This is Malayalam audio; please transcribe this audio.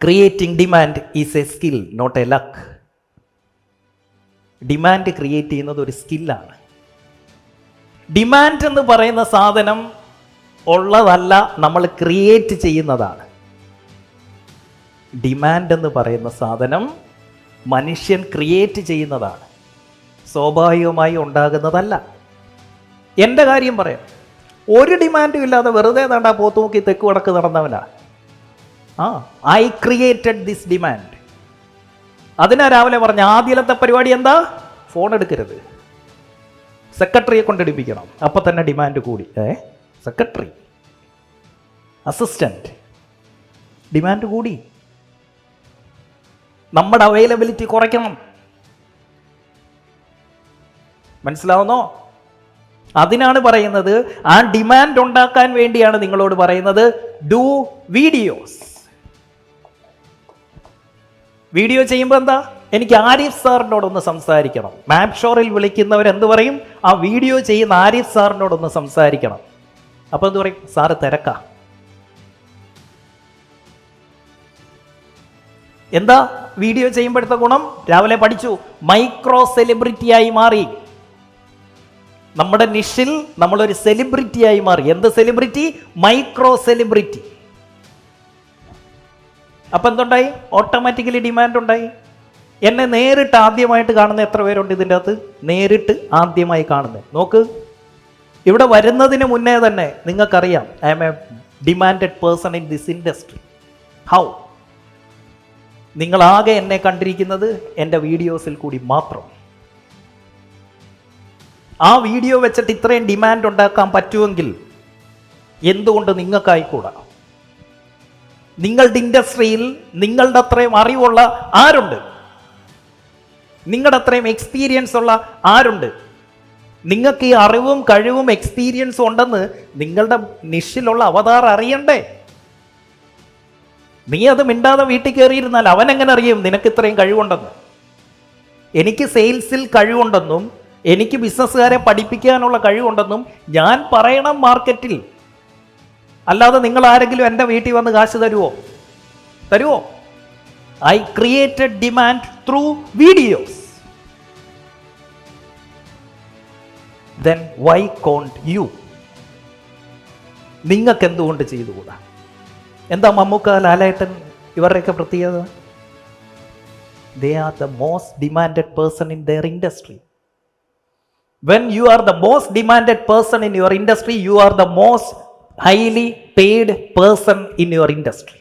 Creating demand is a skill, not a luck. Demand create ചെയ്യുന്നത് ഒരു സ്കില്ലാണ്. ഡിമാൻഡ് എന്ന് പറയുന്ന സാധനം ഉള്ളതല്ല, നമ്മൾ ക്രിയേറ്റ് ചെയ്യുന്നതാണ്. ഡിമാൻഡ് എന്ന് പറയുന്ന സാധനം മനുഷ്യൻ ക്രിയേറ്റ് ചെയ്യുന്നതാണ്, സ്വാഭാവികമായി ഉണ്ടാകുന്നതല്ല. എൻ്റെ കാര്യം പറയാം, ഒരു ഡിമാൻഡും ഇല്ലാതെ വെറുതെ വേണ്ട പോത്തു നോക്കി തെക്ക് വടക്ക് നടന്നവനാ. I created this demand. അതിനാ രാവിലെ പറഞ്ഞ ആദ്യത്തെ പരിപാടി എന്താ? ഫോൺ എടുക്കരുത്, സെക്രട്ടറിയെ കൊണ്ടെടുപ്പിക്കണം. അപ്പം തന്നെ ഡിമാൻഡ് കൂടി. സെക്രട്ടറി, അസിസ്റ്റന്റ്, ഡിമാൻഡ് കൂടി. നമ്മുടെ അവൈലബിലിറ്റി കുറയ്ക്കണം. മനസ്സിലാവുന്നോ? അതിനാണ് പറയുന്നത്, ആ ഡിമാൻഡ് ഉണ്ടാക്കാൻ വേണ്ടിയാണ് നിങ്ങളോട് പറയുന്നത് ഡു വീഡിയോസ്. വീഡിയോ ചെയ്യുമ്പോൾ എന്താ? എനിക്ക് ആരിഫ് സാറിനോടൊന്ന് സംസാരിക്കണം. മാപ്പ് ഷോറിൽ വിളിക്കുന്നവരെന്ത് പറയും? ആ വീഡിയോ ചെയ്യുന്ന ആരിഫ് സാറിനോടൊന്ന് സംസാരിക്കണം. അപ്പോൾ എന്ത് പറയും? സാറ് തിരക്കാ. എന്താ വീഡിയോ ചെയ്യുമ്പോഴത്തെ ഗുണം? രാവിലെ പഠിച്ചു, മൈക്രോ സെലിബ്രിറ്റിയായി മാറി. നമ്മുടെ നിഷിൽ നമ്മളൊരു സെലിബ്രിറ്റിയായി മാറി. എന്ത് സെലിബ്രിറ്റി? Micro celebrity. അപ്പം എന്തുണ്ടായി? ഓട്ടോമാറ്റിക്കലി ഡിമാൻഡ് ഉണ്ടായി. എന്നെ നേരിട്ട് ആദ്യമായിട്ട് കാണുന്ന എത്ര പേരുണ്ട് ഇതിൻ്റെ അകത്ത്? നേരിട്ട് ആദ്യമായി കാണുന്നത് നോക്ക്. ഇവിടെ വരുന്നതിന് മുന്നേ തന്നെ നിങ്ങൾക്കറിയാം, I am a demanded person in this industry. How? നിങ്ങളാകെ എന്നെ കണ്ടിരിക്കുന്നത് എൻ്റെ വീഡിയോസിൽ കൂടി മാത്രം. ആ വീഡിയോ വെച്ചിട്ട് ഇത്രയും ഡിമാൻഡ് ഉണ്ടാക്കാൻ പറ്റുമെങ്കിൽ എന്തുകൊണ്ട് നിങ്ങൾക്കായിക്കൂടാ? നിങ്ങളുടെ ഇൻഡസ്ട്രിയിൽ നിങ്ങളുടെ അത്രയും അറിവുള്ള ആരുണ്ട്? നിങ്ങളുടെ അത്രയും എക്സ്പീരിയൻസ് ഉള്ള ആരുണ്ട്? നിങ്ങൾക്ക് ഈ അറിവും കഴിവും എക്സ്പീരിയൻസും ഉണ്ടെന്ന് നിങ്ങളുടെ നിഷിലുള്ള അവതാർ അറിയണ്ടേ? നീ അത് മിണ്ടാതെ വീട്ടിൽ കയറിയിരുന്നാൽ അവൻ എങ്ങനെ അറിയും നിനക്ക് ഇത്രയും കഴിവുണ്ടെന്ന്? എനിക്ക് സെയിൽസിൽ കഴിവുണ്ടെന്നും എനിക്ക് ബിസിനസ്സുകാരെ പഠിപ്പിക്കാനുള്ള കഴിവുണ്ടെന്നും ഞാൻ പറയണം മാർക്കറ്റിൽ. അല്ലാതെ നിങ്ങൾ ആരെങ്കിലും എൻ്റെ വീട്ടിൽ വന്ന് കാശ് തരുമോ? I created demand through videos. Then why can't you? നിങ്ങൾക്ക് എന്തുകൊണ്ട് ചെയ്തുകൂടാ? എന്താ മമ്മൂക്ക, ലാലേട്ടൻ, ഇവരുടെയൊക്കെ പ്രത്യേകത? They are the most demanded person in their industry. When you are the most demanded person in your industry, you are the most highly paid person in your industry.